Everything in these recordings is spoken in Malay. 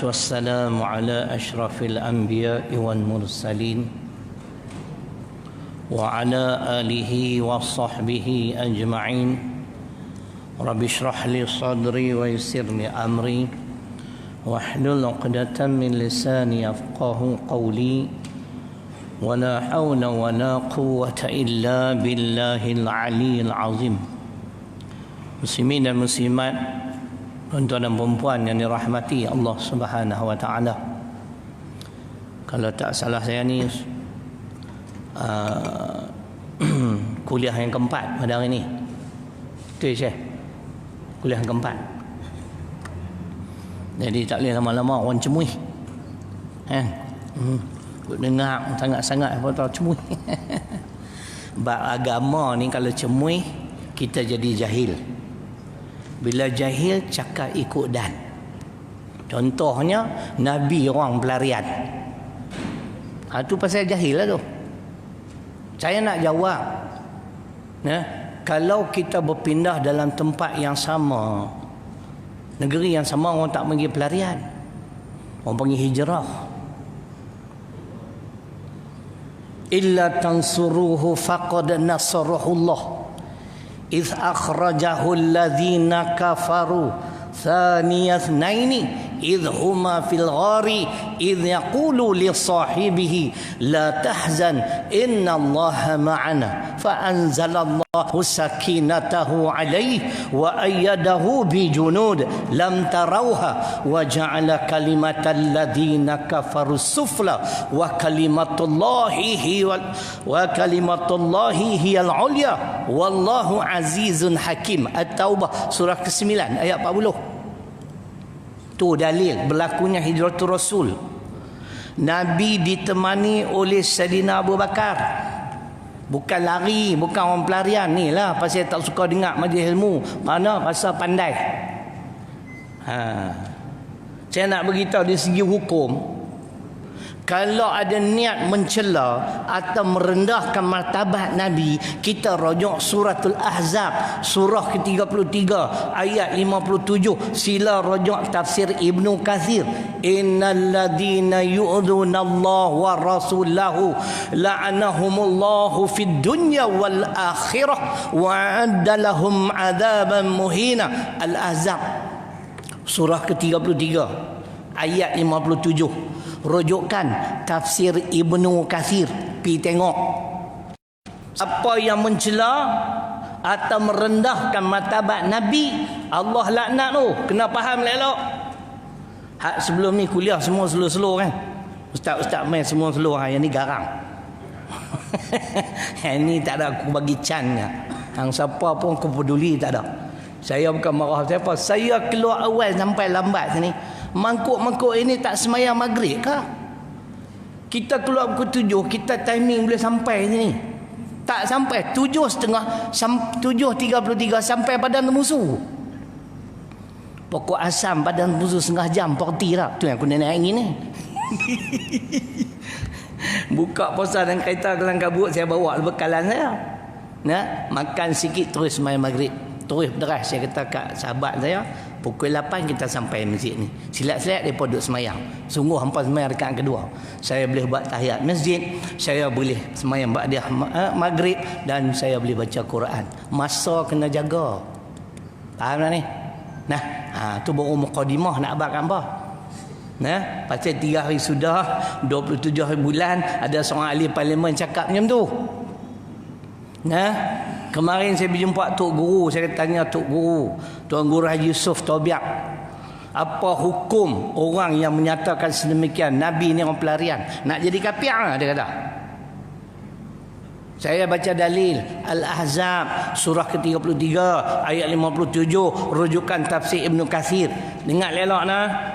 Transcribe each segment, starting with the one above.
والسلام على أشرف الأنبياء والمرسلين وعلى آله وصحبه أجمعين. رب اشرح لي صدري ويسر لي أمري واحلل عقدة من لساني يفقهوا قولي ولا حول ولا قوة إلا بالله العلي العظيم. Muslimin dan muslimat, tuan-tuan dan perempuan yang dirahmati Allah Subhanahu wa taala. Kalau tak salah saya ni kuliah yang keempat pada hari ni. Betul Syekh? Kuliah yang keempat. Jadi tak boleh lama-lama orang cemuih. Dengar sangat-sangat apa tahu cemuih. Bab agama ni kalau cemuih kita jadi jahil. Bila jahil cakap ikut dan. Contohnya Nabi orang pelarian. Itu pasal jahil lah tu. Saya nak jawab. Kalau kita berpindah dalam tempat yang sama, negeri yang sama, orang tak panggil pelarian, orang panggil hijrah. Illa tansuruhu faqad nasarahullah إذ أخرجه الذين كفروا ثاني اثنين إذ هما في الغار إذ يقول لصاحبه لا تحزن إن الله معنا فأنزل الله سكينته عليه وأيده بجنود لم تروها وجعل كلمة الذين كفروا السفلى وكلمة الله هي العليا والله عزيز حكيم. At-Taubah surah ke-9 ayat 40. Tu dalil berlakunya hijratul Rasul. Nabi ditemani oleh Sayyidina Abu Bakar. Bukan lari, bukan orang pelarian. Ni lah pasal tak suka dengar majlis ilmu. Mana pasal pandai. Saya nak beritahu dari segi hukum, kalau ada niat mencela atau merendahkan martabat Nabi, kita rujuk suratul Ahzab surah ke-33 ayat 57. Sila rujuk tafsir Ibnu Katsir. Innal ladina yu'dhuna Allah wa rasulahu la'anahumullahu fid dunya wal akhirah wa 'adda lahum 'adzaban muhina. Al-Ahzab surah ke-33 ayat 57. Rujukan tafsir Ibnu Katsir. Pi tengok. Apa yang mencela atau merendahkan martabat Nabi, Allah laknat tu. Kena faham elok. Sebelum ni kuliah semua slow-slow kan. Ustaz-ustaz main semua slow. Yang ni garang. Yang ni tak ada aku bagi cannya. Hang siapa pun aku peduli tak ada. Saya bukan marah siapa. Saya keluar awal sampai lambat sini. Mangkuk-mangkuk ini tak semayang maghrib kah? Kita keluar pukul 7, kita timing boleh sampai sini. Tak sampai 7.30, 7.33 sampai padang musuh. Pokok asam padang musuh setengah jam parti lah. Tu yang aku nak naik ni. Buka puasa dan kaitan kelang kabut saya bawa bekalan saya. Makan sikit terus main maghrib. Terus deras saya kata kat sahabat saya, pukul 8 kita sampai masjid ni. Silat-silat mereka duduk semayang. Sungguh hampa semayang rakaat kedua. Saya boleh buat tahiyat masjid, saya boleh semayang ba'diyah maghrib, dan saya boleh baca Quran. Masa kena jaga. Faham tak ni? Tu baru muqaddimah nak abang apa? Pasal 3 hari sudah 27 hari bulan, ada seorang ahli parlimen cakap macam tu. Kemarin saya berjumpa Tok Guru. Saya tanya Tok Guru, Tuan Guru Haji Yusof Tobiak, apa hukum orang yang menyatakan sedemikian Nabi ni orang pelarian, nak jadi kafir? Dia kata. Saya baca dalil Al-Ahzab surah ke-33 ayat 57, rujukan tafsir Ibnu Katsir. Dengar elok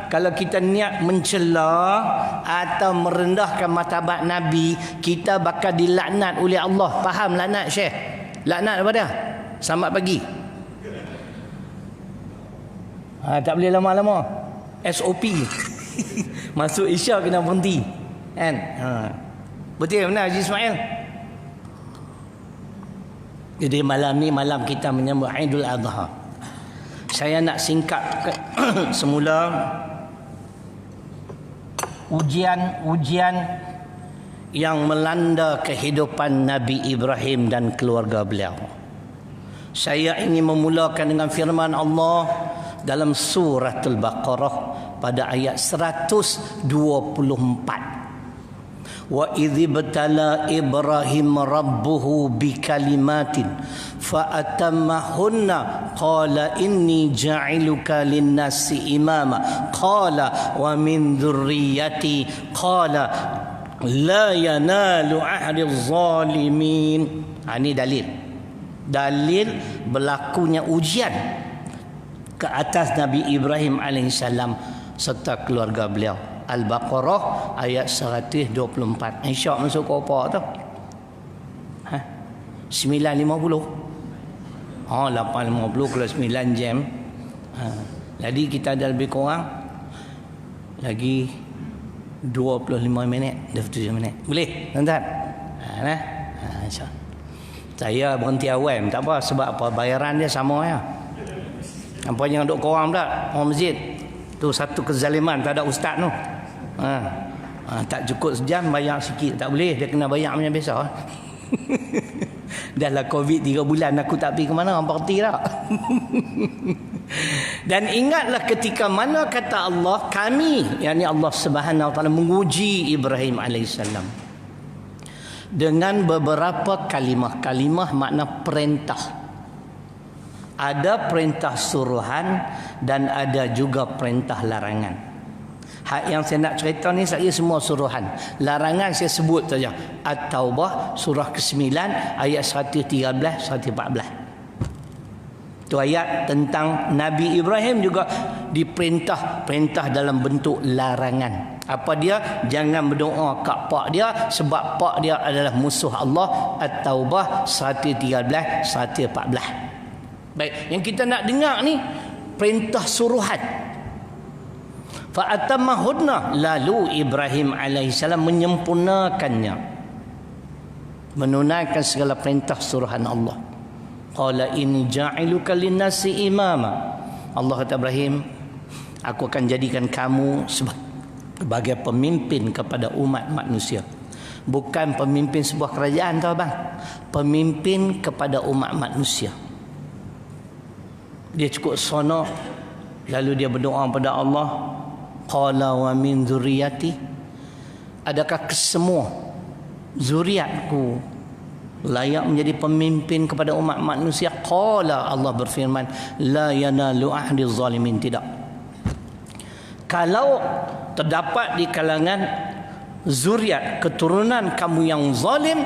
kalau kita niat mencela atau merendahkan martabat Nabi, kita bakal dilaknat oleh Allah. Faham laknat Syekh? Laknat apa dia? Selamat pagi. Tak boleh lama-lama. SOP. Masuk Isya kena berhenti. Kan? Betul benar Haji Ismail? Jadi malam ni malam kita menyambut Aidul Adha. Saya nak singkat semula ujian-ujian yang melanda kehidupan Nabi Ibrahim dan keluarga beliau. Saya ingin memulakan dengan firman Allah dalam surah Al-Baqarah pada ayat 124. Wa idh ibtala Ibrahim rabbuhu bikalimatin fa atammahunna qala inni ja'iluka lin-nasi imama qala wa min dhurriyyati qala la yanalu ahdiz zalimin. Ini dalil berlakunya ujian ke atas Nabi Ibrahim alaihissalam serta keluarga beliau. Al-Baqarah ayat 124. Insya' masuk ke apa tu? 9.50. 8.50 kalau 9 jam. Jadi kita ada lebih kurang lagi 25 minit, 27 minit. Boleh, tuan-tuan? InsyaAllah. Saya berhenti awam, tak apa, sebab apa? Bayaran dia sama ya. Apa yang duk korang tak? Orang masjid. Tu satu kezaliman, tak ada ustaz tu. Tak cukup sejam, bayar sikit. Tak boleh, dia kena bayar macam biasa. Dah lah Covid 3 bulan aku tak pergi ke mana, orang parti tak? Dan ingatlah ketika mana kata Allah, kami, yakni Allah Subhanahu Wa Taala menguji Ibrahim alaihissalam dengan beberapa kalimah makna perintah. Ada perintah suruhan dan ada juga perintah larangan. Hak yang saya nak cerita ni saya semua suruhan. Larangan saya sebut saja. At-Taubah surah ke-9 ayat 113 114. Itu ayat tentang Nabi Ibrahim juga perintah dalam bentuk larangan. Apa dia? Jangan berdoa kat pak dia sebab pak dia adalah musuh Allah. At-Taubah 113 114. Baik, yang kita nak dengar ni perintah suruhan. Fa atammahunna, lalu Ibrahim alaihissalam menyempurnakannya, menunaikan segala perintah suruhan Allah. Qala inni ja'iluka lin-nasi imama. Allah kata Ibrahim, aku akan jadikan kamu sebagai pemimpin kepada umat manusia. Bukan pemimpin sebuah kerajaan tau bang. Pemimpin kepada umat manusia. Dia cukup sonok, lalu dia berdoa pada Allah, qala wa min dzurriyyati, adakah kesemua zuriatku layak menjadi pemimpin kepada umat manusia? Qala, Allah berfirman, la yanalu ahdi zalimin, tidak. Kalau terdapat di kalangan zuriat keturunan kamu yang zalim,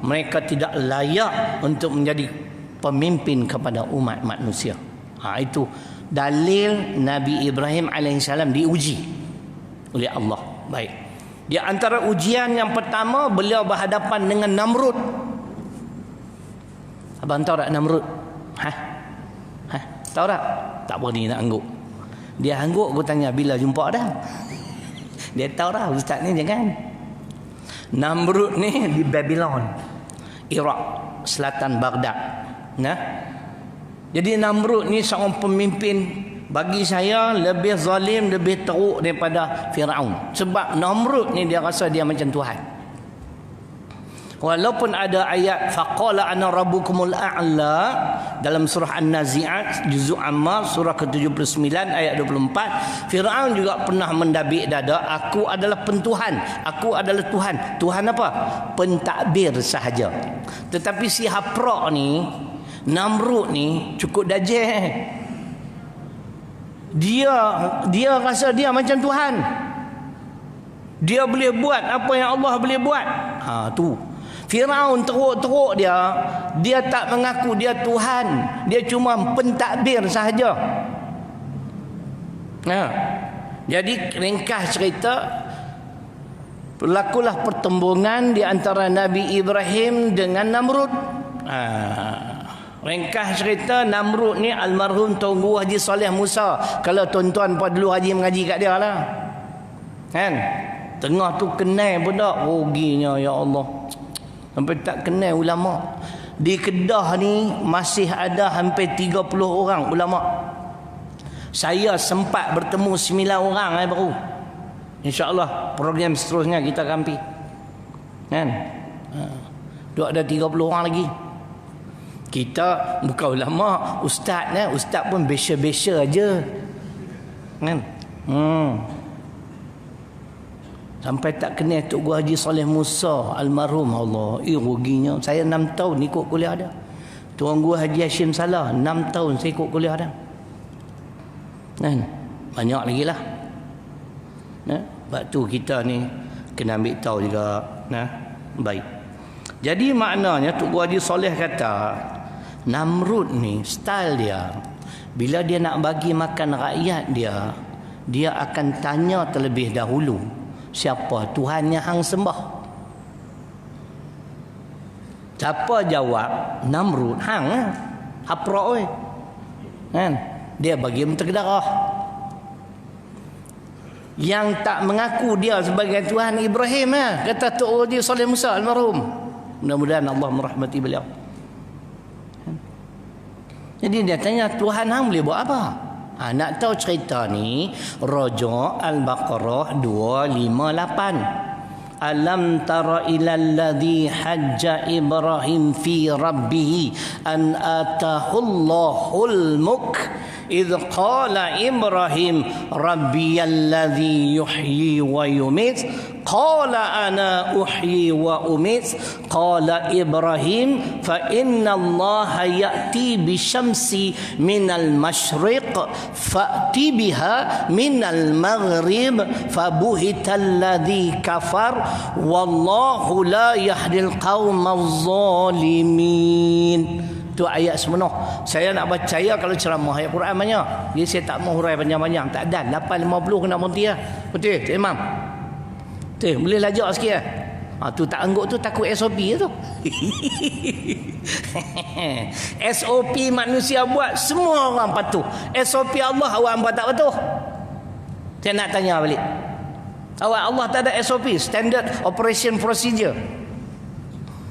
mereka tidak layak untuk menjadi pemimpin kepada umat manusia. Itu dalil Nabi Ibrahim alaihissalam diuji oleh Allah. Baik. Di antara ujian yang pertama, beliau berhadapan dengan Namrud. Abang tahu tak Namrud? Tahu tak? Tak berani nak angguk. Dia angguk, aku tanya bila jumpa dah. Dia tahu dah, ustaz ni jangan. Namrud ni di Babylon, Iraq, selatan Baghdad. Jadi Namrud ni seorang pemimpin, bagi saya lebih zalim, lebih teruk daripada Firaun. Sebab Namrud ni dia rasa dia macam Tuhan. Walaupun ada ayat faqala ana rabbukumul a'la dalam surah An-Nazi'at juzuk Ammar surah ke-79 ayat 24, Firaun juga pernah mendabik dada, aku adalah pentuhan, aku adalah Tuhan. Tuhan apa? Pentadbir sahaja. Tetapi si haprak ni, Namrud ni cukup dajjal. Dia rasa dia macam Tuhan. Dia boleh buat apa yang Allah boleh buat. Tu. Firaun teruk-teruk dia tak mengaku dia Tuhan. Dia cuma pentadbir sahaja. Jadi ringkas cerita, berlakulah pertembungan di antara Nabi Ibrahim dengan Namrud. Ringkas cerita, Namrud ni almarhum Tuan Haji Saleh Musa. Kalau tuan-tuan pada dulu haji mengaji kat dia lah. Kan? Tengah tu kenal pun tak. Ruginya ya Allah. Sampai tak kenal ulama. Di Kedah ni masih ada hampir 30 orang ulama. Saya sempat bertemu 9 orang baru. InsyaAllah program seterusnya kita akan pergi. Kan? Duk ada 30 orang lagi. Kita bukan ulama, ustaz ni, ustaz pun biasa-biasa aja. Kan? Sampai tak kenal Tok Guru Haji Saleh Musa almarhum, Allah, ruginya. Saya 6 tahun ikut kuliah dia. Tuan Guru Haji Hashim Salah 6 tahun saya ikut kuliah dia. Kan? Banyak lagi lah. Nah, sebab tu kita ni kena ambil tahu juga. Nah, baik. Jadi maknanya Tok Guru Haji Saleh kata, Namrud ni style dia, bila dia nak bagi makan rakyat dia, dia akan tanya terlebih dahulu, siapa Tuhan yang hang sembah? Siapa jawab? Namrud. Hang lah. Haprak oi. Kan? Dia bagi menteri darah. Yang tak mengaku dia sebagai Tuhan Ibrahim lah. Kata Tok Guru Haji Saleh Musa almarhum. Mudah-mudahan Allah merahmati beliau. Jadi dia tanya, Tuhan hang boleh buat apa? Nak tahu cerita ni, Raja Al-Baqarah 258. Alam tara ilal ladzi hajja Ibrahim fi rabbih an atahullahul mulk idh qala Ibrahim rabbiyalladzi yuhyi wa yumit qala ana uhyi wa umit qala Ibrahim fa inna allaha ya'ti bisyamsi minal masyriq fa'ti biha minal maghrib fabuhitalladzi kafar wallahu la yahdil qaumadz zalimin. Itu ayat sepenuh. Saya nak percaya kalau ceramah ayat Quran banyak. Jadi saya tak mau hurai panjang-panjang. Tak ada 8.50 kena berhenti lah. Betul, Cik Imam? Betul, boleh lajak sikit lah. Tu tak angguk tu takut SOP tu. SOP manusia buat, semua orang patuh. SOP Allah awak buat tak patuh? Saya nak tanya balik. Awak Allah tak ada SOP, Standard Operation Procedure.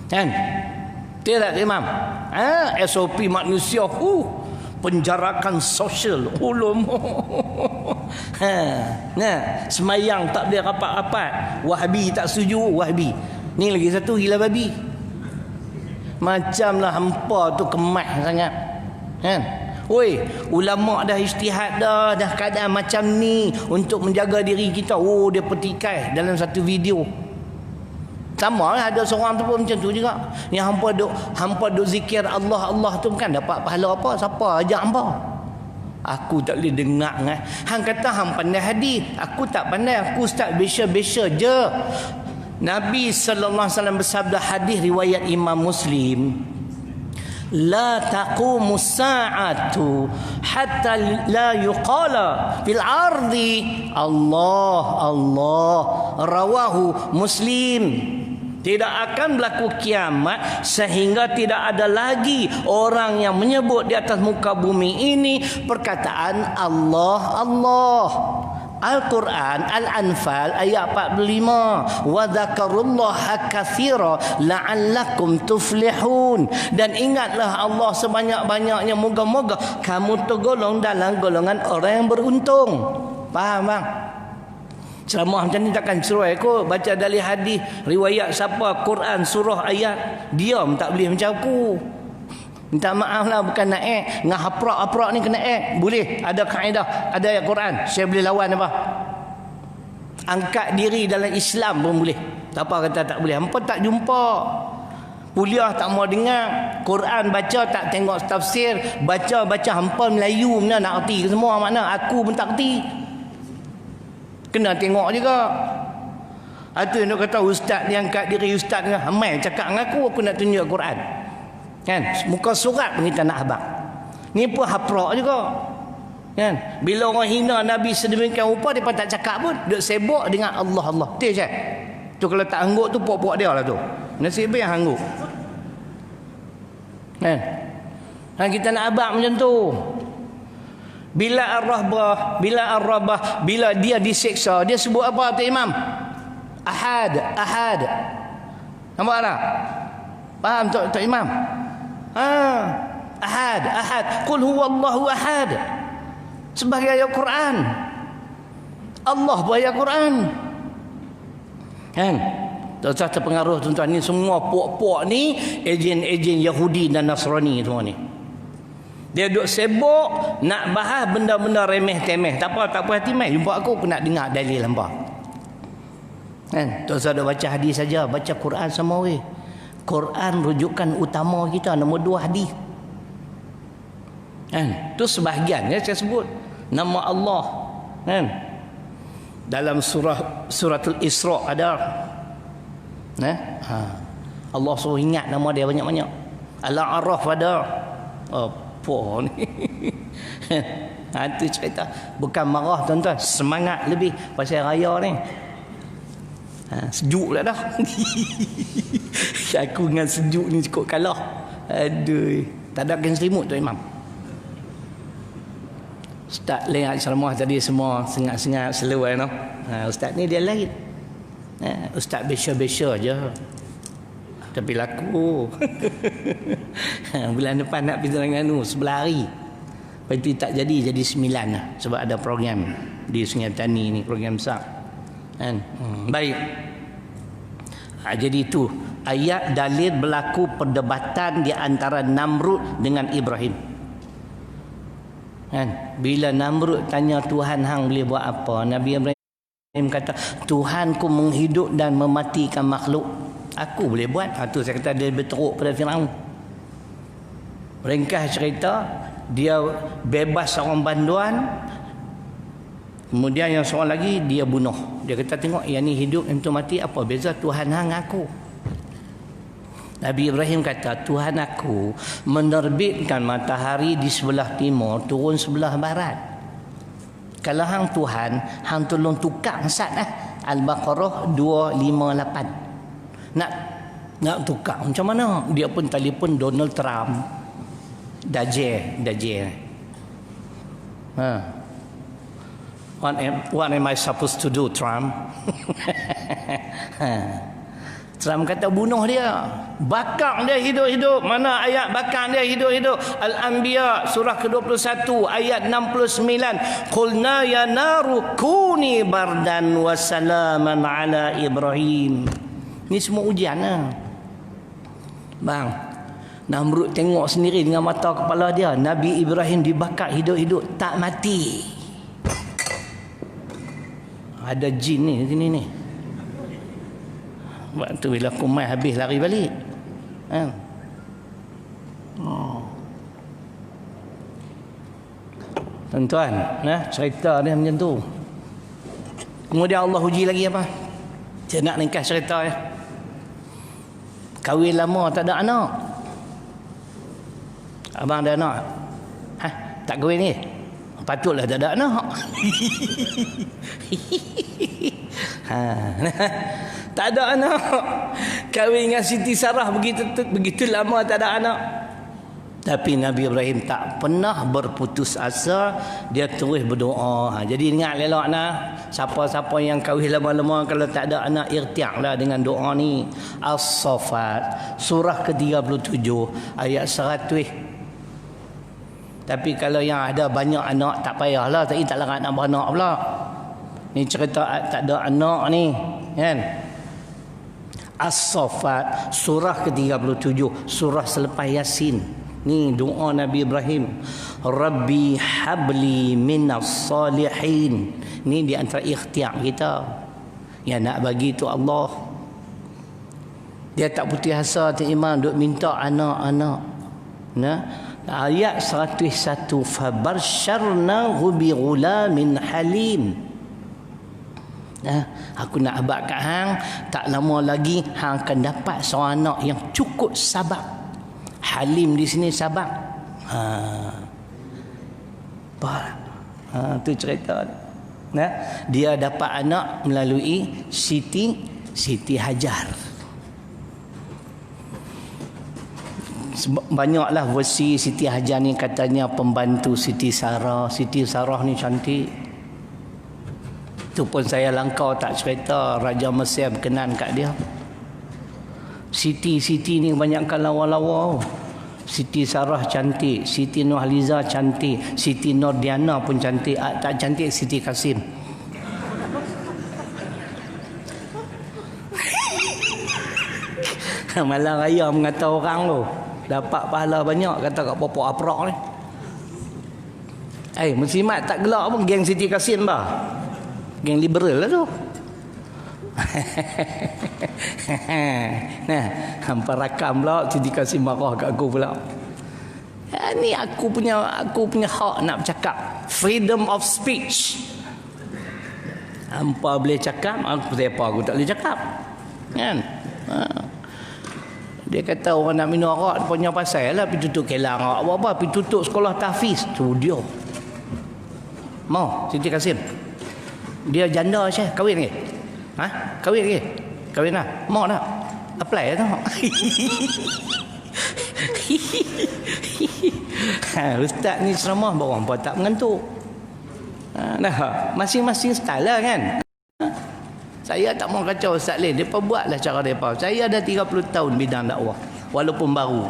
Kan? Betul tak Imam? SOP manusia, penjarakan sosial, nah, semayang tak boleh rapat-rapat, Wahabi tak setuju, Wahabi. Ni lagi satu gila babi. Macamlah hampa tu kemat sangat. Kan? Oi, ulama dah ijtihad dah keadaan macam ni untuk menjaga diri kita. Dia petikai dalam satu video. Sama lah, ada seorang tu pun macam tu juga. Yang hampa duk zikir Allah tu kan dapat pahala apa? Siapa ajak hampa? Aku tak boleh dengar kan. Hang kata hang pandai hadis, aku tak pandai, aku ustaz biasa-biasa je. Nabi sallallahu alaihi wasallam bersabda, hadis riwayat Imam Muslim, la taqumus sa'atu hatta la yuqala fil ardi Allah Allah, rawahu Muslim. Tidak akan berlaku kiamat sehingga tidak ada lagi orang yang menyebut di atas muka bumi ini perkataan Allah Allah. Al-Quran Al-Anfal ayat 45, wa dzakarullaha katsira la'allakum tuflihun. Dan ingatlah Allah sebanyak-banyaknya, moga-moga kamu tergolong dalam golongan orang yang beruntung. Faham bang? Ceramah macam ni takkan cerai kot. Baca dari hadis, riwayat siapa, Quran, surah, ayat, diam tak boleh macam aku. Minta maaf lah, bukan naik. Ngah haprak-haprak ni kena boleh. Ada kaedah, ada ayat Quran. Saya boleh lawan apa? Angkat diri dalam Islam pun boleh. Apa kata tak boleh? Hampa tak jumpa. Kuliah tak mau dengar. Quran baca tak tengok tafsir. Baca hampa Melayu mana nak erti semua makna. Aku pun tak erti. Kena tengok juga. Itu yang nak kata ustaz ni angkat diri ustaz ni. Hamai cakap dengan aku nak tunjuk Quran. Kan? Muka surat pun kita nak habaq. Ni pun haprak juga. Kan? Bila orang hina Nabi sedemikian rupa, dia pun tak cakap pun. Duk sibuk dengan Allah Allah. Betul je? Tu kalau tak angguk tu puak-puak dia lah tu. Nasib baik yang angguk. Kan? Dan kita nak habaq macam tu. Bila Ar-Rahbah, bila dia diseksa, dia sebut apa tu Imam? Ahad. Nampak tak? Faham Tok Imam? Ahad. Qul huwallahu ahad. Sebagai ayat Quran. Allah bayar Quran. Kan? Tuan-tuan terpengaruh tuan-tuan ni semua puak-puak ni ejen-ejen Yahudi dan Nasrani semua ni. Dia duk sibuk nak bahas benda-benda remeh-temeh. Tak apa hati mai jumpa aku nak dengar dalil hangpa. Kan? Tuan-tuan duk baca hadis saja, baca Quran sama we. Quran rujukan utama kita nombor 2 hadis. Kan? Tu sebahagian ya saya sebut nama Allah. Kan? Dalam suratul Isra ada. Allah suruh ingat nama dia banyak-banyak. Al-A'raf ada. Apa ni? Itu cerita. Bukan marah tuan-tuan, semangat lebih pasal raya ni. Sejuk lah dah. Aku dengan sejuk ni cukup kalah. Aduh, tak ada kain selimut tu Imam. Ustaz lihat ceramah tadi semua sengat-sengat slow no. Ustaz ni dia lain. Ustaz besar-besar je. Tapi laku. Bulan depan nak pergi Terengganu 11 hari. Lepas tu tak jadi 9 lah. Sebab ada program di Sungai Petani ni, program besar. Kan? Baik. Jadi itu ayat dalil berlaku perdebatan di antara Namrud dengan Ibrahim. Kan? Bila Namrud tanya Tuhan hang boleh buat apa, Nabi Ibrahim kata Tuhanku menghidup dan mematikan makhluk. Aku boleh buat. Tu saya kata dia berteruk pada Firaun. Ringkas cerita, dia bebas seorang banduan. Kemudian yang seorang lagi dia bunuh. Dia kata tengok yang ni hidup, yang tu mati, apa beza Tuhan hang aku? Nabi Ibrahim kata Tuhan aku menerbitkan matahari di sebelah timur, turun sebelah barat. Kalau hang Tuhan, hang tolong tukar sat Al-Baqarah 258. Nak tukar macam mana? Dia pun telefon Donald Trump. Dajjal. What am I supposed to do, Trump? Trump kata bunuh dia, bakar dia hidup-hidup. Mana ayat bakar dia hidup-hidup? Al-Anbiya surah ke-21 ayat 69. Qulna ya naru kuni bardan wa salaman ala Ibrahim. Ni semua ujian lah. Bang, Namrud tengok sendiri dengan mata kepala dia, Nabi Ibrahim dibakar hidup-hidup, tak mati. Ada jin ni sini ni. Waktu bila kumai habis lari balik. Tuan-tuan, cerita dia macam tu. Kemudian Allah uji lagi apa? Saya nak ringkas cerita ya. Kahwin lama tak ada anak. Abang ada anak? Tak kahwin ni? Patutlah tak ada anak. Tak ada anak. Kahwin dengan Siti Sarah begitu lama tak ada anak. Tapi Nabi Ibrahim tak pernah berputus asa, dia terus berdoa. Jadi ingat elok siapa-siapa yang kahwin lama-lama kalau tak ada anak, irtiaklah dengan doa ni. As-Saffat surah ke-37 ayat 100. Tapi kalau yang ada banyak anak tak payahlah, tapi tak larat nak beranak pula. Ni cerita tak ada anak ni, kan? As-Saffat surah ke-37, surah selepas Yasin. Ni doa Nabi Ibrahim, Rabbi habli minas salihin. Ni di antara ikhtiar kita yang nak bagi tu Allah. Dia tak putih asa tu iman duk minta anak-anak. Ayat 101, fabasyarnahu bi ghulamin halim. Aku nak abad kat hang, tak lama lagi hang akan dapat seorang anak yang cukup sabar. Halim di sini sabar. Tu cerita. Dia dapat anak melalui Siti Hajar. Banyaklah versi Siti Hajar ni, katanya pembantu Siti Sarah. Siti Sarah ni cantik. Tu pun saya langkau tak cerita Raja Mesir berkenan kat dia. Siti ni banyakkan lawa-lawa. Siti Sarah cantik, Siti Nurhaliza cantik, Siti Nordiana pun cantik. Tak cantik Siti Kasim. Malam raya mengata orang tu dapat pahala banyak kata kat popok aprak ni. Muslimat tak gelak pun geng Siti Kasim bah. Geng liberal lah tu. Nah, hampa rakam pula Siti Kasim marah kat aku pula. Ni aku punya hak nak bercakap. Freedom of speech. Hampa boleh cakap, aku tak boleh cakap. Kan? Dia kata orang nak minum arak punya pasal lah, pergi tutup kelang arak apa-apa, pergi tutup sekolah tahfiz. Tu dia. Mau Siti Kasim. Dia janda je, kahwin ke? Kahwin ke? Kahwin lah. Mau tak? Apply lah tu. Ustaz ni ceramah borang pun tak mengantuk. Masing-masing style lah kan. Saya tak mau kacau Ustaz lain. Mereka buatlah cara mereka. Saya ada 30 tahun bidang dakwah. Walaupun baru.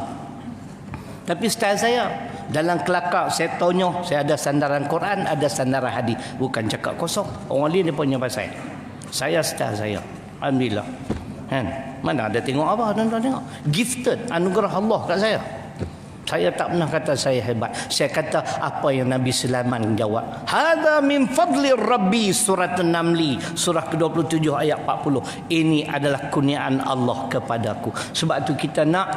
Tapi style saya, dalam kelakar saya tonyoh, saya ada sandaran Quran, ada sandaran hadis. Bukan cakap kosong. Orang lain dia punya pasal. Saya style saya. Alhamdulillah. Kan? Mana ada tengok apa? Tuan-tuan tengok. Gifted. Anugerah Allah kat saya. Saya tak pernah kata saya hebat. Saya kata apa yang Nabi Sulaiman jawab. Hadza min fadli Rabbi, surat An-Namli, surah ke-27 ayat 40. Ini adalah kurniaan Allah kepadaku. Sebab tu kita nak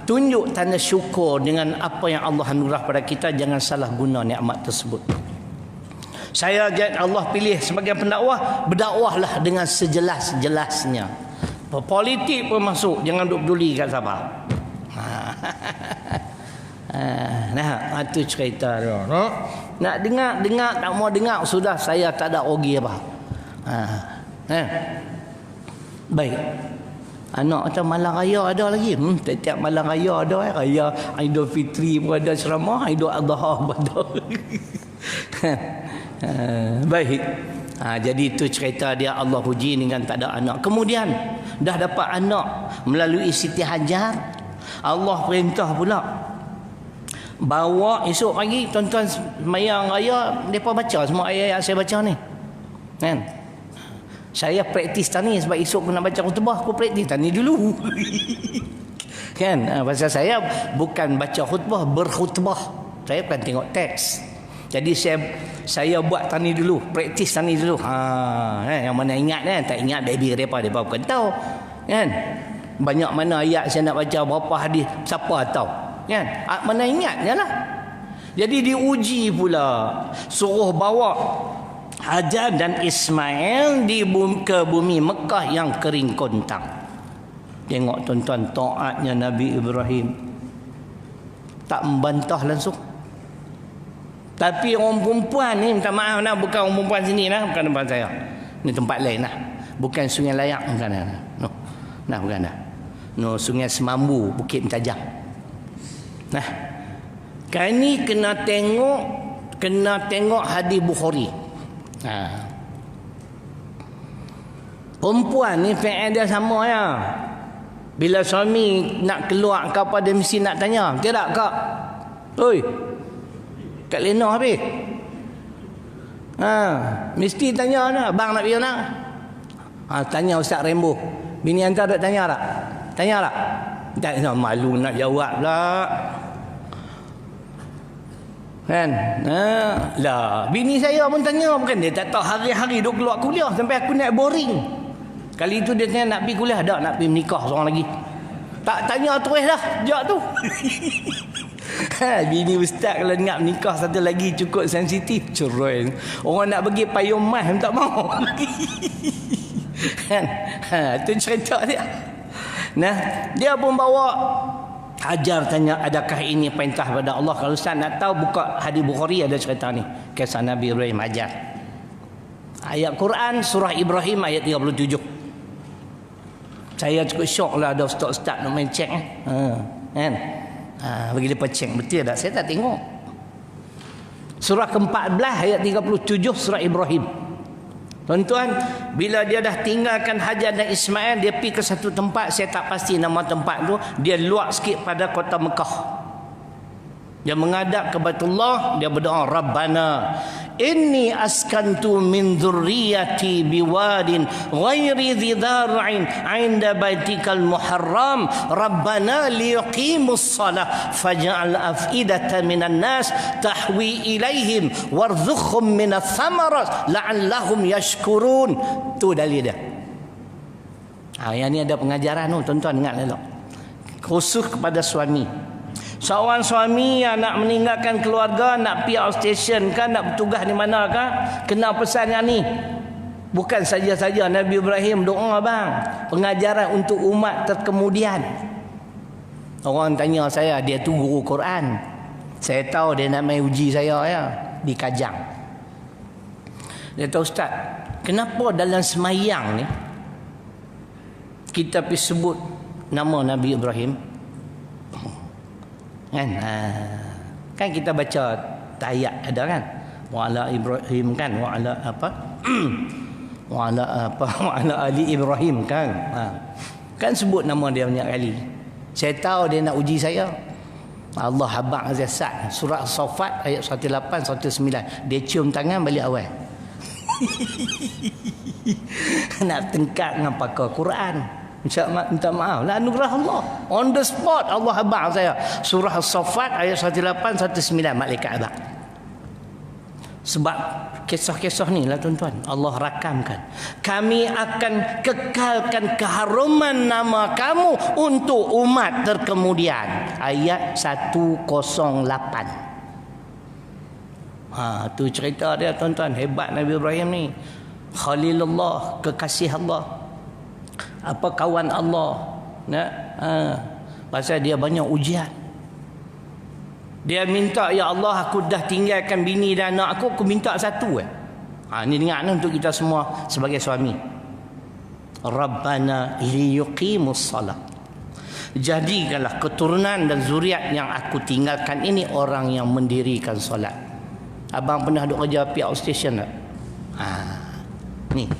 tunjuk tanda syukur dengan apa yang Allah anugerah pada kita. Jangan salah guna nikmat tersebut. Saya Allah pilih sebagai pendakwah, berdakwahlah dengan sejelas-jelasnya. Politik pun masuk, jangan duk peduli kat siapa. Itu cerita dia. Nak dengar tak mau dengar, sudah saya tak ada rugi apa. Baik. Anak macam malam raya ada lagi. Tiap malam raya ada. Raya Aidil Fitri pun ada ceramah, Aidil Adha pun ada. Baik. Jadi itu cerita dia, Allah puji dengan tak ada anak. Kemudian dah dapat anak melalui Siti Hajar. Allah perintah pula bawa esok pagi tuan-tuan semayang raya, mereka baca semua ayat-ayat saya baca ni kan. Saya praktis tani sebab esok aku nak baca khutbah, aku praktis tani dulu. Kan? Pasal saya bukan baca khutbah, berkhutbah. Saya bukan tengok teks. Jadi saya buat tani dulu, praktis tani dulu. Yang mana ingat kan, tak ingat baby mereka bukan tahu kan. Banyak mana ayat saya nak baca, berapa hadis, siapa tahu kan. Mana ingat je lah. Jadi diuji pula, suruh bawa Hajar dan Ismail ke bumi Mekah yang kering kontang. Tengok tuan-tuan, taatnya Nabi Ibrahim, tak membantah langsung. Tapi orang perempuan ni, minta maaf lah, bukan orang perempuan sini lah, bukan tempat saya, ni tempat lain lah, bukan Sungai Layak, bukan lah. Nah, bukan dah. No, Sungai Semambu, Bukit Mentajam. Nah, kan ni kena tengok hadis Bukhari. Perempuan ni fi'il dia sama ya. Bila suami nak keluar ke apa, dia mesti nak tanya, tidak kak? Oi, kat Lena habis. Mesti tanya dah, bang nak pergi mana? Tanya Ustaz Rembo. Bini hantar tak tanya tak? Tanya tak? Tak, malu nak jawab pula. Kan? Lah, bini saya pun tanya, bukan dia tak tahu, hari-hari duk keluar kuliah sampai aku nak boring. Kali itu dia tanya nak pergi kuliah tak, nak pergi menikah seorang lagi. Tak tanya terus dah, jawab tu. Bini ustaz kalau nak menikah satu lagi cukup sensitif, cerai. Orang nak pergi payung mas tak mau. Kan? Itu cerita dia. Nah, dia pun bawa Hajar, tanya adakah ini perintah pada Allah. Kalau Ustaz nak tahu, buka hadis Bukhari, ada cerita ni, kisah Nabi Ibrahim Hajar. Ayat Quran surah Ibrahim ayat 37. Saya cukup syok lah ada ustaz-ustaz nak main cek kan. Bagi dia cek betul tak, saya tak tengok. Surah ke-14 ayat 37 surah Ibrahim. Tuan-tuan, bila dia dah tinggalkan Hajar dan Ismail, dia pergi ke satu tempat, saya tak pasti nama tempat tu, dia luar sikit pada kota Mekah. Dia menghadap ke Baitullah, dia berdoa, Rabbana inni askantu min dzurriyyati biwadin ghairi dhi dhar'in 'inda baitikal muharram rabbana liyuqimus shalah faj'al af'idatan minan nas tahwi ilaihim warzuqhum minats thamarat la'allahum yashkurun. Tu dalil dia. Yang ni ada pengajaran tu, tuan-tuan ingat elok. Khusus kepada suami. Seorang suami yang nak meninggalkan keluarga, nak pergi outstation kan, nak bertugas di mana kan, kena pesan yang ni. Bukan saja-saja Nabi Ibrahim doa bang, pengajaran untuk umat terkemudian. Orang tanya saya, dia tu guru Quran. Saya tahu dia nak main uji saya ya, di Kajang. Dia tahu ustaz, kenapa dalam semayang ni kita pergi sebut nama Nabi Ibrahim? Kan kita baca ayat ada kan, wa ala Ibrahim kan, wa ala apa wa ala ali Ibrahim kan. Kan sebut nama dia banyak kali. Saya tahu dia nak uji saya. Allah habaq azasat surah As-Saffat ayat 18 19. Dia cium tangan balik awal. Nak tengkak dengan pakar Quran. Minta maaf lah, anugerah Allah. On the spot Allah habaq saya. Surah As-Saffat ayat 18 19 malaikat habaq. Sebab kisah-kisah ni lah tuan-tuan, Allah rakamkan. Kami akan kekalkan keharuman nama kamu untuk umat terkemudian. Ayat 108. Tu cerita dia tuan-tuan. Hebat Nabi Ibrahim ni. Khalilullah, kekasih Allah. Apa kawan Allah. Pasal dia banyak ujian. Dia minta, ya Allah aku dah tinggalkan bini dan anak aku minta satu. Ni dengar untuk kita semua sebagai suami. Rabbana liyuqimus salat. Jadikanlah keturunan dan zuriat yang aku tinggalkan ini orang yang mendirikan solat. Abang pernah duk kerja pihak outstation tak? Ni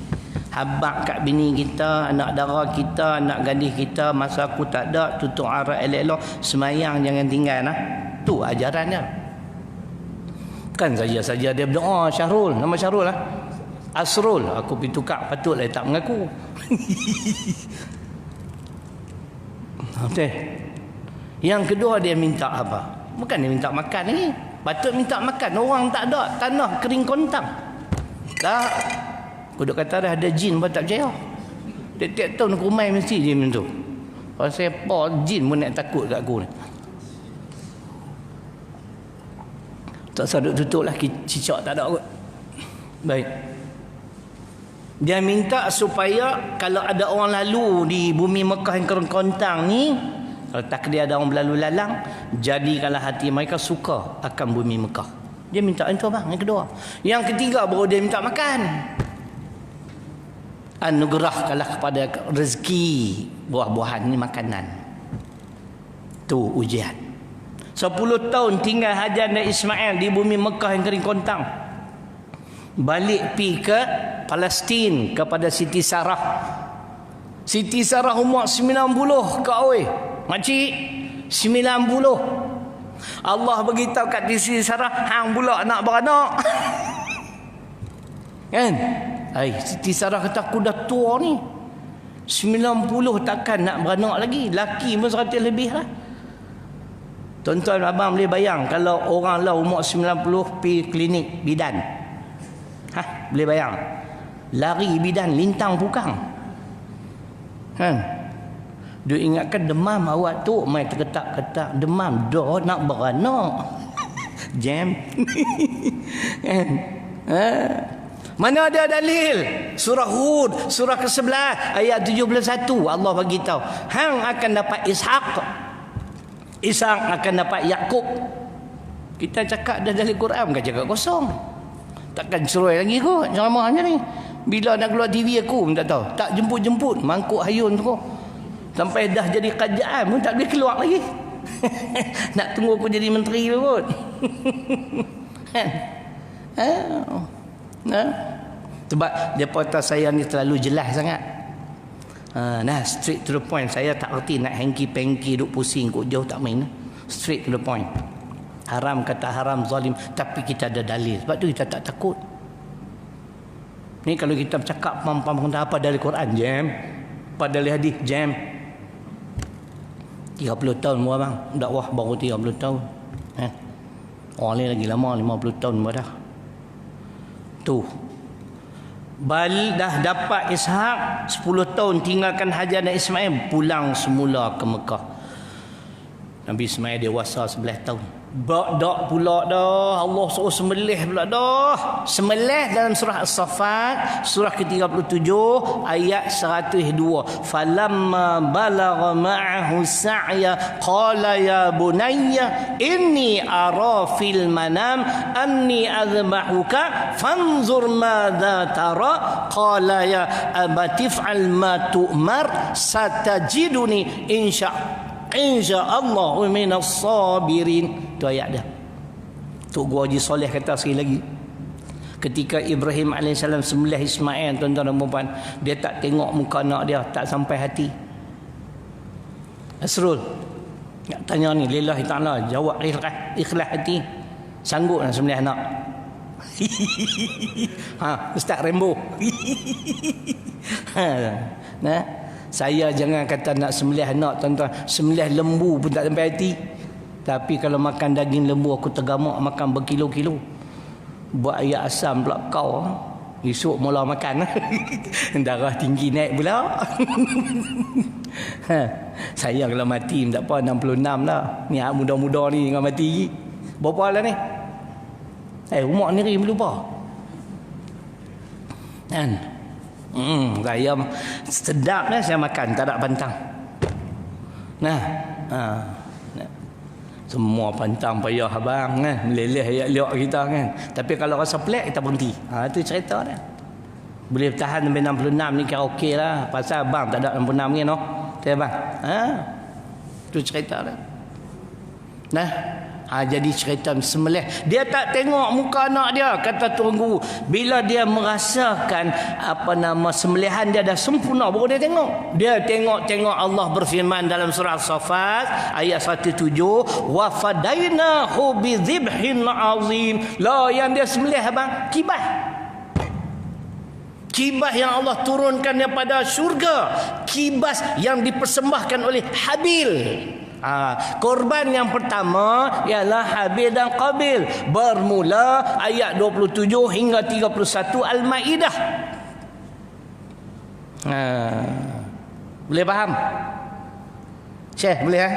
habaq kat bini kita, anak dara kita, anak gadis kita, masa aku tak ada, tutup aurat elok-elok, semayang jangan tinggal nah. Tu ajarannya. Kan saja-saja dia berdoa Syahrul, nama Syahrul lah. Asrul, aku pergi tukar, patutlah dia tak mengaku. Okey. Yang kedua dia minta apa? Bukan dia minta makan ni. Patut minta makan, orang tak ada, tanah kering kontang. Tak. Aku duk kata dah ada jin pun tak percaya. Tiap-tiap tahun aku main mesti dia macam tu. Kalau saya jin pun nak takut kat aku ni. Tak sadut tutup lah, cicak tak ada kot. Baik. Dia minta supaya kalau ada orang lalu di bumi Mekah yang kering kontang ni, kalau tak dia ada orang berlalu lalang, jadikanlah hati mereka suka akan bumi Mekah. Dia minta itu bang, yang kedua. Yang ketiga baru dia minta makan. Anugerahkanlah kepada rezeki buah-buahan ni makanan. Tu ujian. 10 tahun tinggal Hajar dan Ismail di bumi Mekah yang kering kontang. Balik pi ke Palestin kepada Siti Sarah. Siti Sarah umur 90 ke oi. Makcik 90. Allah beritahu kat Siti Sarah, hang pula nak beranak. Kan? Siti Sarah kata aku dah tua ni. 90 takkan nak beranak lagi. Laki pun 100 lebih lah. Tuan-tuan abang boleh bayang kalau orang lah umur 90 pergi klinik bidan. Boleh bayang. Lari bidan lintang pukang. Dia ingatkan demam awak tu main terketak-ketak demam dah nak beranak. Jam. Mana ada dalil? Surah Hud, surah ke-11 ayat 71 Allah bagi tahu, hang akan dapat Ishaq. Ishaq akan dapat Yakub. Kita cakap dah dari Quran, bukan cakap kosong. Takkan cerai lagi kot ceramahnya ni. Bila nak keluar TV aku pun tak tahu. Tak jemput-jemput mangkuk hayun tu. Sampai dah jadi kerajaan pun tak boleh keluar lagi. Nak tunggu aku jadi menteri kot. Sebab dia kata saya ni terlalu jelas sangat. Straight to the point. Saya tak erti nak hengki-pengki duk pusing kok jauh tak main. Straight to the point. Haram kata haram, zalim, tapi kita ada dalil. Sebab tu kita tak takut. Ni kalau kita bercakap pam-pam apa dari Quran, jam. Apa dari hadis, jam. 30 tahun bang, dakwah baru 30 tahun. Orang lain lagi lama, 50 tahun dah. Tu. Bal dah dapat Ishak 10 tahun tinggalkan Hajar dan Ismail, pulang semula ke Mekah. Nabi Ismail dewasa 11 tahun. Dak pula dah Allah suruh sembelih pula dah. Sembelih dalam surah As-Saffat surah ke-37 ayat 102. Falamma balagha ma'ahu sa'ya qala ya bunayya inni ara fil manam anni azbahuka fanzur madza tara qala ya abati fa'al ma tu'mar satajiduni InsyaAllah minas sabirin. Itu ayat dia. Tok Guru Haji Soleh kata sekali lagi, ketika Ibrahim AS sembelih Ismail, tuan-tuan dan puan, dia tak tengok muka anak dia, tak sampai hati. Asrul nak tanya ni, lillahi ta'ala, jawab ikhlas hati, sanggup nak sembelih anak? Ustaz Rembo. Nah, saya jangan kata nak sembelih anak, tuan-tuan, sembelih lembu pun tak sampai hati. Tapi kalau makan daging lembu, aku tergamak makan berkilo-kilo. Buat ayat asam pula kau, esok mula makan. Darah tinggi naik pula. Saya kalau mati tak apa, 66 lah. Ni muda-muda ni dengan mati. Berapa lah ni? Umur ni lupa. Kan? Saya sedap lah saya makan, tak ada pantang. Nah, semua pantang payah abang kan, meleleh ayat-ayat kita kan. Tapi kalau rasa pelik kita berhenti. Itu cerita dia. Boleh tahan sampai 66 ni kira okey lah. Pasal abang tak ada 66 ni no. Betul bang? Itu cerita dia. Nah, jadi cerita sembelih. Dia tak tengok muka anak dia, kata Tuan Guru. Bila dia merasakan sembelihan dia dah sempurna, baru dia tengok. Dia tengok Allah berfirman dalam surah As-Saffat ayat 17, wa fadainahu bi dzibhin azim. Lah yang dia sembelih abang, kibah. Kibah yang Allah turunkan daripada syurga. Kibas yang dipersembahkan oleh Habil. Korban yang pertama ialah Habil dan Qabil, bermula ayat 27 hingga 31 Al-Maidah. Boleh faham? Syekh boleh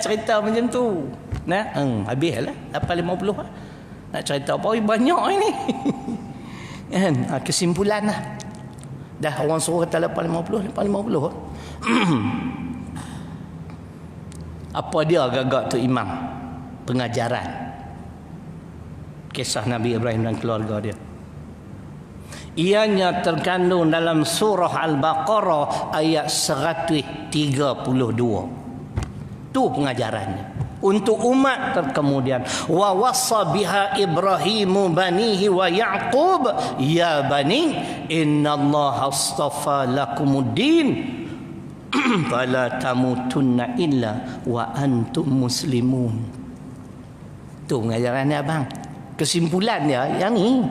cerita macam tu. Habislah 850 nak cerita apa banyak ini. Kan? Kesimpulan lah. Dah orang suruh kata 850. Apa dia agak-agak tu imam pengajaran kisah Nabi Ibrahim dan keluarga dia. Ianya terkandung dalam surah Al-Baqarah ayat 132. Tu pengajarannya untuk umat terkemudian. Wa wassa biha Ibrahimu banihi wa Yaqub ya bani innallaha astafa lakumuddin fala tamutunna illa wa antum muslimun. Tu pengajaran dia abang. Kesimpulan dia yang ni.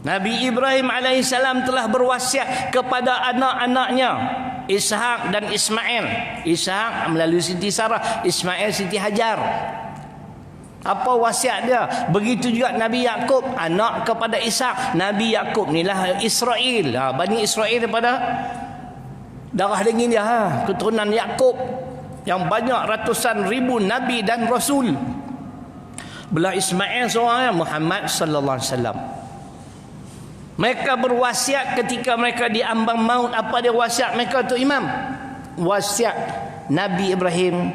Nabi Ibrahim alaihissalam telah berwasiat kepada anak-anaknya Ishak dan Ismail. Ishak melalui Siti Sarah, Ismail Siti Hajar. Apa wasiat dia? Begitu juga Nabi Yakub, anak kepada Ishak. Nabi Yakub inilah Israel. Bani Israel daripada darah daging dia, keturunan Yakub yang banyak ratusan ribu nabi dan rasul. Belah Ismail seorang Muhammad sallallahu alaihi wasallam. Mereka berwasiat ketika mereka diambang maut. Apa dia wasiat mereka tu imam? Wasiat Nabi Ibrahim,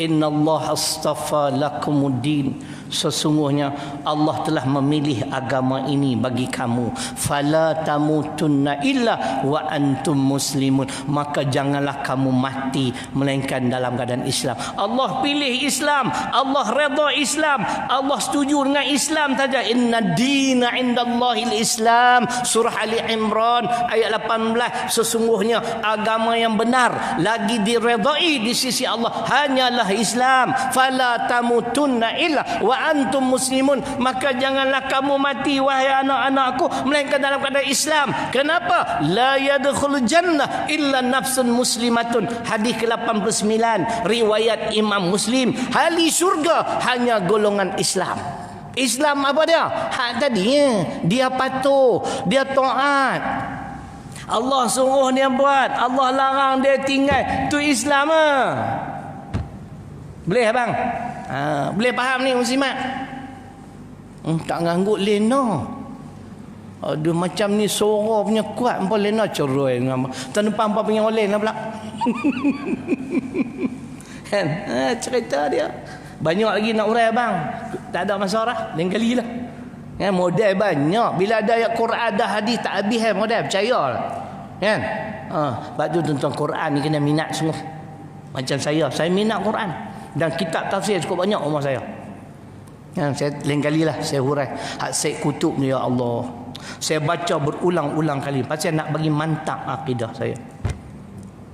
innallaha astafa lakumuddin Sesungguhnya Allah telah memilih agama ini bagi kamu. Fala tamutunna illa wa antum muslimun. Maka janganlah kamu mati melainkan dalam keadaan Islam. Allah pilih Islam, Allah redha Islam, Allah setuju dengan Islam saja. Inna dina indallahil Islam. Surah Ali Imran ayat 18. Sesungguhnya agama yang benar lagi diredai di sisi Allah hanyalah Islam. Fala tamutunna illa wa antum muslimun. Maka janganlah kamu mati wahai anak-anakku melainkan dalam keadaan Islam. Kenapa? La yadkhul jannah illa nafsun muslimatun. Hadis ke-89 riwayat Imam Muslim. Ahli syurga hanya golongan Islam. Islam apa dia? Hak tadi dia patuh, dia taat. Allah suruh dia buat, Allah larang dia tinggal. Tu Islam ah. Boleh abang? Boleh faham ni muslimat? Tak nganggut lena. Aduh macam ni suara punya kuat apa lena cerai dengan tanpa apa punya oleh lah pula. Kan? Cerita dia. Banyak lagi nak urai abang. Tak ada masalah, lain kali lah. Kan model banyak. Bila ada ayat Quran ada hadis tak habis model, percayalah. Kan? Sebab tu tuan-tuan Quran ni kena minat semua. Macam saya minat Quran. Dan kitab tafsir cukup banyak rumah saya. Saya lain kalilah saya hurai hak Syed Kutub ni, ya Allah. Saya baca berulang-ulang kali pasal nak bagi mantap akidah saya.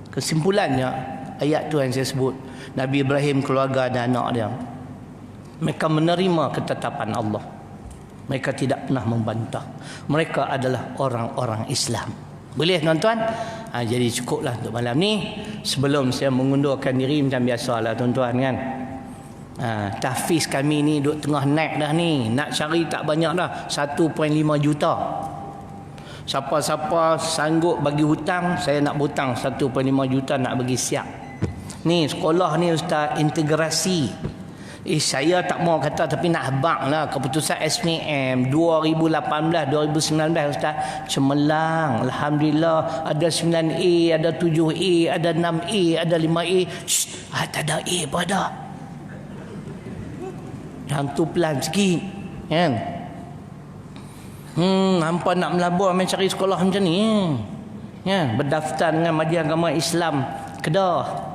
Kesimpulannya ayat tu yang saya sebut, Nabi Ibrahim, keluarga dan anak dia, mereka menerima ketetapan Allah. Mereka tidak pernah membantah. Mereka adalah orang-orang Islam. Boleh tuan-tuan? Jadi cukuplah untuk malam ni. Sebelum saya mengundurkan diri macam biasalah tuan-tuan kan. Tahfiz kami ni duk tengah naik dah ni. Nak cari tak banyak dah, 1.5 juta. Siapa-siapa sanggup bagi hutang, saya nak hutang 1.5 juta nak bagi siap. Ni sekolah ni Ustaz integrasi. Saya tak mau kata tapi nak habaq lah keputusan SPM 2018-2019 Ustaz. Cemerlang. Alhamdulillah ada 9A, ada 7A, ada 6A, ada 5A. Tak ada A pada. Yang tu pelan sikit. Kan? Hampa nak melabur main cari sekolah macam ni. Ya, berdaftar dengan Majlis Agama Islam Kedah.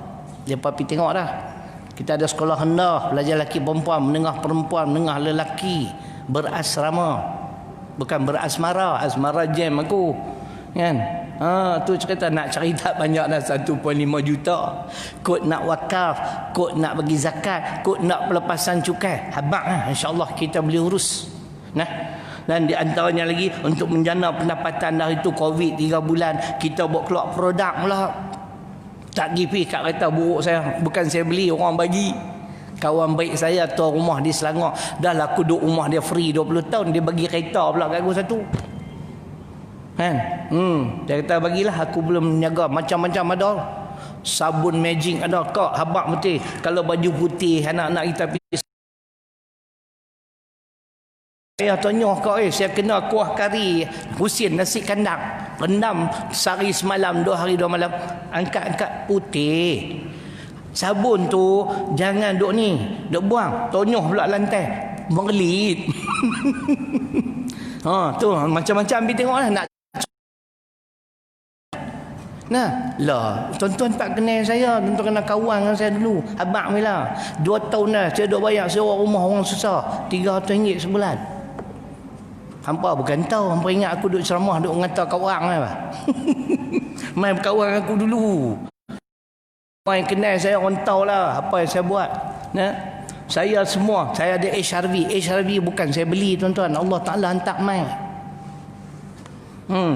Dia pergi tengok dah. Kita ada sekolah rendah, belajar lelaki perempuan, menengah lelaki, berasrama. Bukan berasmara, asmara jam aku. Kan? Tu cerita nak cari tak banyak dah 1.5 juta. Kod nak wakaf, kod nak bagi zakat, kod nak pelepasan cukai. Habaq lah, insya-Allah kita boleh urus. Nah. Dan di antaranya lagi untuk menjana pendapatan dah itu Covid 3 bulan, kita buat keluar produk pula. Tak pergi kat kereta buruk saya. Bukan saya beli, orang bagi. Kawan baik saya tuan rumah di Selangor. Dah lah aku duduk rumah dia free 20 tahun. Dia bagi kereta pula kat aku satu. Kan? Dia kata bagilah, aku belum menjaga. Macam-macam ada. Sabun magic ada. Kak habaq betul. Kalau baju putih anak-anak kita pergi. Saya tanya kau saya kena kuah kari Husin nasi kandang rendam sehari semalam 2 hari 2 malam, angkat-angkat putih. Sabun tu jangan duk ni, duk buang, tonyoh pula lantai mengelit. Tu macam-macam pergi tengoklah nak. Nah, lah, tuan-tuan tak kenal saya, tuan-tuan kenal kawan dengan saya dulu. Abang Mila, 2 tahun dah saya duk bayar sewa rumah orang susah, RM300 sebulan. Hampa bukan tahu, hampa ingat aku duduk ceramah duduk ngata kat orang lah. Main berkawan aku dulu. Orang yang kenal saya orang tahu lah apa yang saya buat. Nah, saya semua, saya ada HRV. HRV bukan saya beli tuan-tuan, Allah Ta'ala hantar main.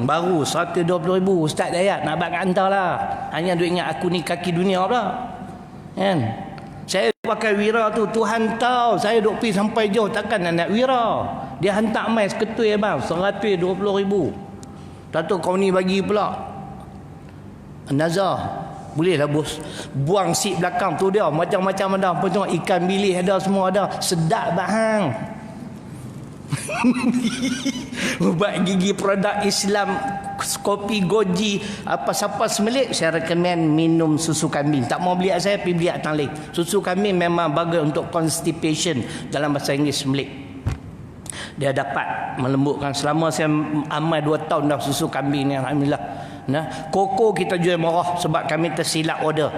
Baru 120,000 Ustaz Dayat nak abang hantar lah. Hanya duk ingat aku ni kaki dunia pula. Kan? Saya pakai wira tu, Tuhan tahu saya duk pergi sampai jauh takkan nak wira. Dia hantar mai seketui bang, 120,000. Tak tahu kau ni bagi pula. Nazar, boleh lah bos. Buang seat belakang tu dia, macam-macam ada. Apa tengok ikan bilis ada, semua ada. Sedap bahang. ubat gigi produk Islam, kopi goji, apa siapa semelik, saya recommend minum susu kambing. Tak mau beli saya, pergi beli tang lain. Susu kambing memang bagus untuk constipation dalam bahasa Inggeris semelik. Dia dapat melembutkan. Selama saya amal 2 tahun dah susu kambing ni, alhamdulillah. Nah, koko kita jual murah sebab kami tersilap order.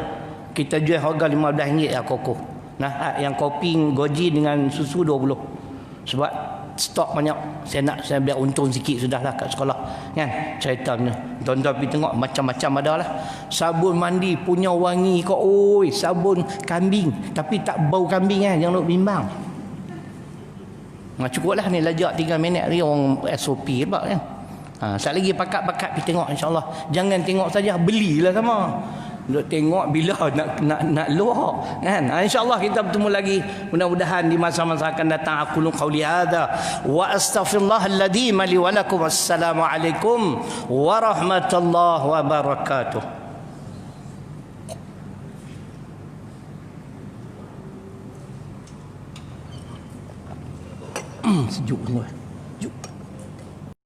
Kita jual harga RM15 lah koko. Nah, yang kopi goji dengan susu 20. Sebab stok banyak. Saya biar untung sikit sudahlah kat sekolah. Kan? Ceritanya. Tuan-tuan pergi tengok macam-macam ada lah. Sabun mandi punya wangi kau. Oi, sabun kambing. Tapi tak bau kambing kan. Jangan nak bimbang. Cukup lah ni lajak 3 minit ni orang SOP sebab kan. Sat lagi pakat-pakat pergi tengok insyaAllah. Jangan tengok saja, belilah sama. Duk tengok bila nak luar kan. InsyaAllah kita bertemu lagi mudah-mudahan di masa-masa akan datang. Aqulu qawli hadha wa astaghfirullahal-ladzi li wa lakum. Assalamualaikum warahmatullahi wabarakatuh. Sejuk semua.